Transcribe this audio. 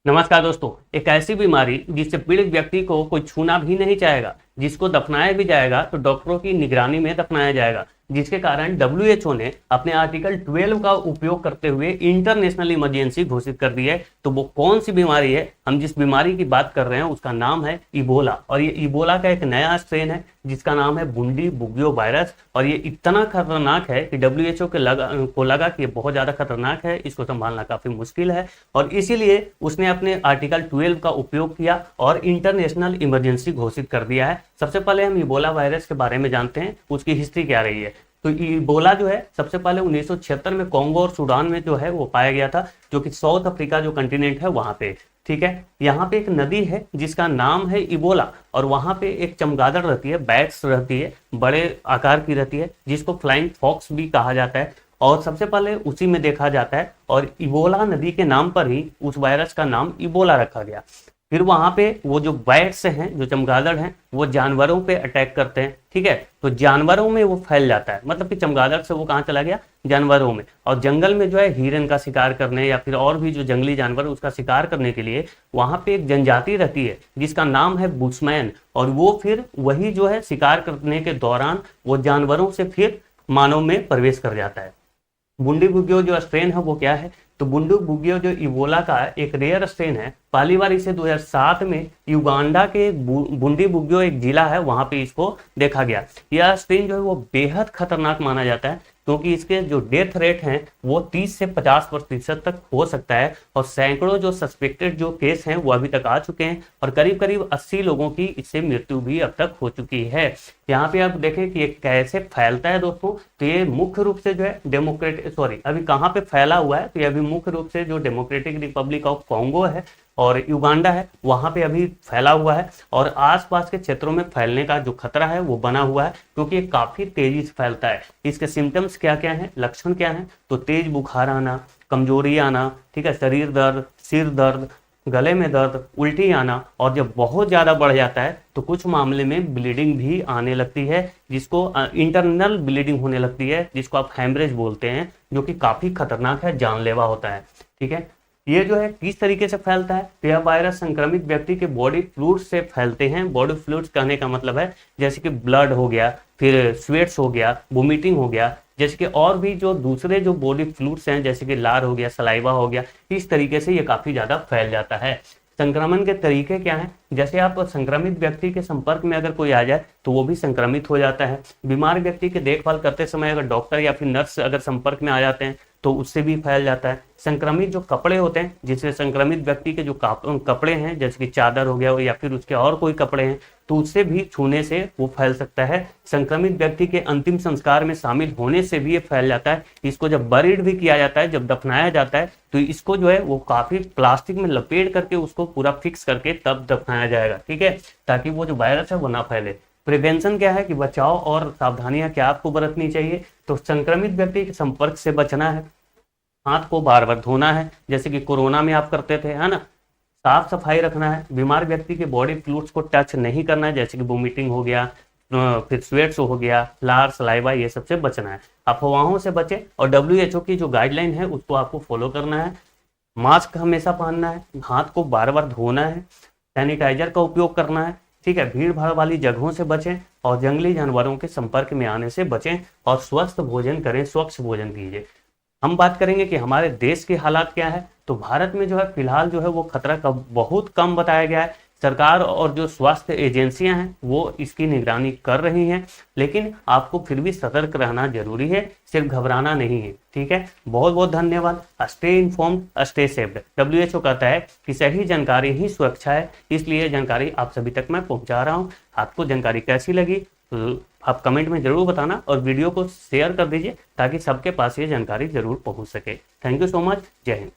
नमस्कार दोस्तों, एक ऐसी बीमारी जिससे पीड़ित व्यक्ति को कोई छूना भी नहीं चाहेगा, जिसको दफनाया भी जाएगा तो डॉक्टरों की निगरानी में दफनाया जाएगा, जिसके कारण डब्ल्यूएचओ ने अपने आर्टिकल 12 का उपयोग करते हुए इंटरनेशनल इमरजेंसी घोषित कर दी है। तो वो कौन सी बीमारी है, हम जिस बीमारी की बात कर रहे हैं उसका नाम है इबोला। और ये इबोला का एक नया स्ट्रेन है जिसका नाम है बुंडी बुगियो वायरस। और ये इतना खतरनाक है कि डब्ल्यूएचओ को लगा कि ये बहुत ज़्यादा खतरनाक है, इसको संभालना काफ़ी मुश्किल है, और इसीलिए उसने अपने आर्टिकल 12 का उपयोग किया और इंटरनेशनल इमरजेंसी घोषित कर दिया है। सबसे पहले हम इबोला वायरस के बारे में जानते हैं, उसकी हिस्ट्री क्या रही है। तो इबोला जो है सबसे पहले 1976 में कोंगो और सूडान में जो है वो पाया गया था, जो कि साउथ अफ्रीका जो कंटिनेंट है वहां पे। ठीक है, यहाँ पे एक नदी है जिसका नाम है इबोला, और वहां पे एक चमगादड़ रहती है, बैट्स रहती है, बड़े आकार की रहती है, जिसको फ्लाइंग फॉक्स भी कहा जाता है, और सबसे पहले उसी में देखा जाता है। और इबोला नदी के नाम पर ही उस वायरस का नाम इबोला रखा गया। फिर वहां पे वो जो बैट्स हैं, जो चमगादड़ हैं, वो जानवरों पे अटैक करते हैं। ठीक है, तो जानवरों में वो फैल जाता है, मतलब कि चमगादड़ से वो कहाँ चला गया, जानवरों में। और जंगल में जो है हिरन का शिकार करने या फिर और भी जो जंगली जानवर उसका शिकार करने के लिए वहां पे एक जनजाति रहती है जिसका नाम है बुशमैन, और वो फिर वही जो है शिकार करने के दौरान वो जानवरों से फिर मानव में प्रवेश कर जाता है। बुंडी बुगियो जो स्ट्रेन है वो क्या है, तो बुंडी बुगियो जो इबोला का एक रेयर स्ट्रेन है। पहली बार इसे 2007 में युगांडा के बुंडी बुगियो एक जिला है वहां पे इसको देखा गया। यह स्ट्रेन जो है वो बेहद खतरनाक माना जाता है, क्योंकि इसके जो डेथ रेट हैं वो 30 से 50% तक हो सकता है, और सैकड़ों जो सस्पेक्टेड जो केस हैं वो अभी तक आ चुके हैं, और करीब करीब 80 लोगों की इससे मृत्यु भी अब तक हो चुकी है। यहाँ पे आप देखें कि ये कैसे फैलता है दोस्तों, तो ये मुख्य रूप से जो है अभी कहाँ पे फैला हुआ है, तो ये अभी मुख्य रूप से जो डेमोक्रेटिक रिपब्लिक ऑफ कॉन्गो है और युगांडा है वहां पे अभी फैला हुआ है, और आसपास के क्षेत्रों में फैलने का जो खतरा है वो बना हुआ है, क्योंकि ये काफी तेजी से फैलता है। इसके सिम्टम्स क्या क्या हैं, लक्षण क्या हैं, तो तेज बुखार आना, कमजोरी आना, ठीक है, शरीर दर्द, सिर दर्द, गले में दर्द, उल्टी आना, और जब बहुत ज्यादा बढ़ जाता है तो कुछ मामले में ब्लीडिंग भी आने लगती है, जिसको इंटरनल ब्लीडिंग होने लगती है, जिसको आप हैमरेज बोलते हैं, जो कि काफी खतरनाक है, जानलेवा होता है। ठीक है, ये जो है किस तरीके से फैलता है, तो यह वायरस संक्रमित व्यक्ति के बॉडी फ्लूइड से फैलते हैं। बॉडी फ्लूइड्स कहने का मतलब है जैसे कि ब्लड हो गया, फिर स्वेट्स हो गया, वोमिटिंग हो गया, जैसे कि और भी जो दूसरे जो बॉडी फ्लूइड्स हैं जैसे कि लार हो गया, सलाइवा हो गया, इस तरीके से ये काफी ज्यादा फैल जाता है। संक्रमण के तरीके क्या हैं, जैसे आप संक्रमित व्यक्ति के संपर्क में अगर कोई आ जाए तो वो भी संक्रमित हो जाता है। बीमार व्यक्ति की देखभाल करते समय अगर डॉक्टर या फिर नर्स अगर संपर्क में आ जाते हैं तो उससे भी फैल जाता है। संक्रमित जो कपड़े होते हैं, जिससे संक्रमित व्यक्ति के जो कपड़े हैं जैसे कि चादर हो गया या फिर उसके और कोई कपड़े हैं, तो उससे भी छूने से वो फैल सकता है। संक्रमित व्यक्ति के अंतिम संस्कार में शामिल होने से भी ये फैल जाता है। इसको जब बरीड भी किया जाता है, जब दफनाया जाता है, तो इसको जो है वो काफी प्लास्टिक में लपेट करके उसको पूरा फिक्स करके तब दफनाया जाएगा। ठीक है, ताकि वो जो वायरस है वो ना फैले। प्रिवेंशन क्या है कि बचाव और सावधानियां क्या आपको बरतनी चाहिए, तो संक्रमित व्यक्ति के संपर्क से बचना है, हाथ को बार बार धोना है जैसे कि कोरोना में आप करते थे, है ना, साफ सफाई रखना है, बीमार व्यक्ति के बॉडी फ्लूइड्स को टच नहीं करना है जैसे कि वोमिटिंग हो गया, फिर स्वेट्स हो गया, लार, सलाइवा, ये सबसे बचना है। अफवाहों से बचें, और डब्ल्यूएचओ की जो गाइडलाइन है उसको आपको फॉलो करना है। मास्क हमेशा पहनना है, हाथ को बार बार धोना है, सैनिटाइजर का उपयोग करना है। ठीक है, भीड़ भाड़ वाली जगहों से बचें, और जंगली जानवरों के संपर्क में आने से बचें, और स्वस्थ भोजन करें, स्वच्छ भोजन कीजिए। हम बात करेंगे कि हमारे देश के हालात क्या है, तो भारत में जो है फिलहाल जो है वो खतरा का बहुत कम बताया गया है। सरकार और जो स्वास्थ्य एजेंसियां हैं वो इसकी निगरानी कर रही हैं, लेकिन आपको फिर भी सतर्क रहना जरूरी है, सिर्फ घबराना नहीं है। ठीक है, बहुत बहुत धन्यवाद। Stay informed, stay safed. WHO कहता है कि सही जानकारी ही सुरक्षा है, इसलिए जानकारी आप सभी तक मैं पहुंचा रहा हूं। आपको जानकारी कैसी लगी तो आप कमेंट में जरूर बताना, और वीडियो को शेयर कर दीजिए ताकि सबके पास ये जानकारी जरूर पहुंच सके। Thank you so much. जय हिंद।